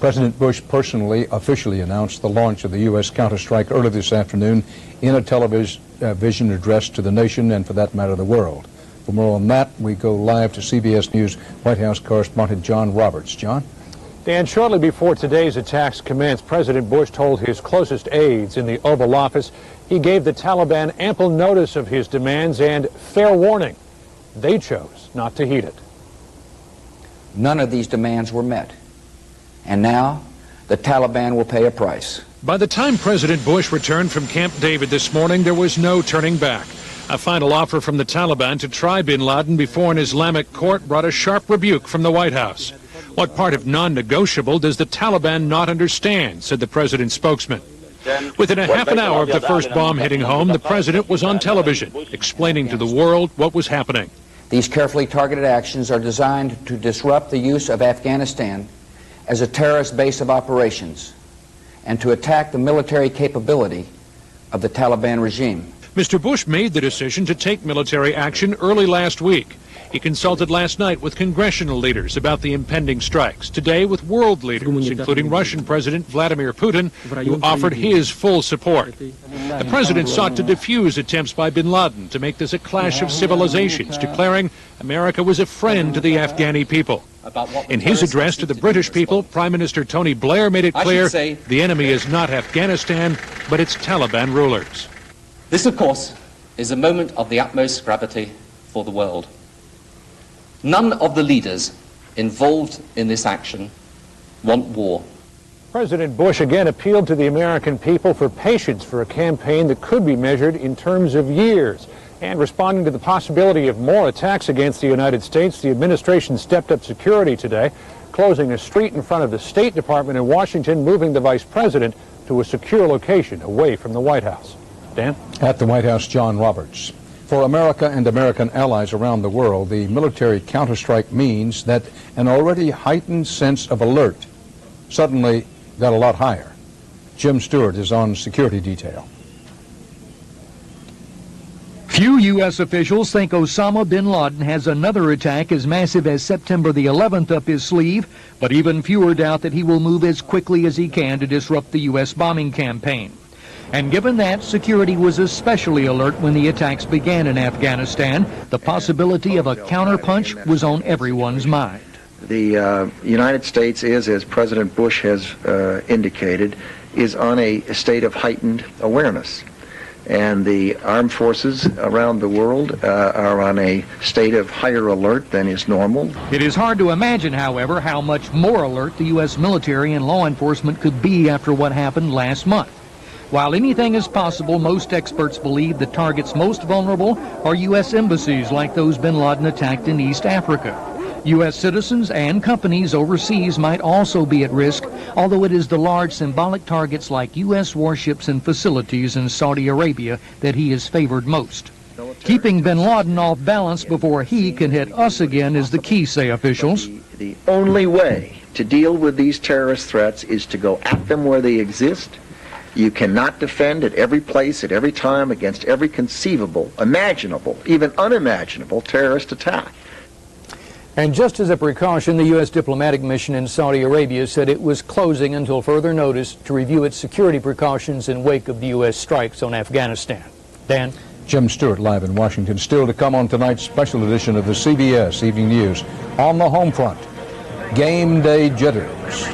President Bush personally officially announced the launch of the U.S. counterstrike early this afternoon in a television address to the nation and, for that matter, the world. For more on that, we go live to CBS News White House correspondent John Roberts. John? Dan, shortly before today's attacks commenced, President Bush told his closest aides in the Oval Office he gave the Taliban ample notice of his demands and fair warning. They chose not to heed it. None of these demands were met. And now, the Taliban will pay a price. By the time President Bush returned from Camp David this morning, there was no turning back. A final offer from the Taliban to try bin Laden before an Islamic court brought a sharp rebuke from the White House. What part of non-negotiable does the Taliban not understand, said the president's spokesman. Within a half an hour of the first bomb hitting home, the president was on television, explaining to the world what was happening. These carefully targeted actions are designed to disrupt the use of Afghanistan as a terrorist base of operations and to attack the military capability of the Taliban regime. Mr. Bush made the decision to take military action early last week. He consulted last night with congressional leaders about the impending strikes. Today with world leaders, including Russian President Vladimir Putin, who offered his full support. The president sought to defuse attempts by bin Laden to make this a clash of civilizations, declaring America was a friend to the Afghani people. In his address to the British people, Prime Minister Tony Blair made it clear the enemy is not Afghanistan, but its Taliban rulers. This, of course, is a moment of the utmost gravity for the world. None of the leaders involved in this action want war. President Bush again appealed to the American people for patience for a campaign that could be measured in terms of years. And responding to the possibility of more attacks against the United States, the administration stepped up security today, closing a street in front of the State Department in Washington, moving the vice president to a secure location away from the White House. Dan? At the White House, John Roberts. For America and American allies around the world, the military counterstrike means that an already heightened sense of alert suddenly got a lot higher. Jim Stewart is on security detail. Few U.S. officials think Osama bin Laden has another attack as massive as September the 11th up his sleeve, but even fewer doubt that he will move as quickly as he can to disrupt the U.S. bombing campaign. And given that, security was especially alert when the attacks began in Afghanistan. The possibility of a counterpunch was on everyone's mind. The United States is, as President Bush has indicated, is on a state of heightened awareness. And the armed forces around the world are on a state of higher alert than is normal. It is hard to imagine, however, how much more alert the U.S. military and law enforcement could be after what happened last month. While anything is possible, most experts believe the targets most vulnerable are U.S. embassies like those bin Laden attacked in East Africa. U.S. citizens and companies overseas might also be at risk, although it is the large symbolic targets like U.S. warships and facilities in Saudi Arabia that he is favored most. Keeping bin Laden off balance before he can hit us again is the key, say officials. The only way to deal with these terrorist threats is to go at them where they exist. You cannot defend at every place, at every time, against every conceivable, imaginable, even unimaginable terrorist attack. And just as a precaution, the U.S. diplomatic mission in Saudi Arabia said it was closing until further notice to review its security precautions in wake of the U.S. strikes on Afghanistan. Dan? Jim Stewart live in Washington. Still to come on tonight's special edition of the CBS Evening News. On the home front, game day jitters.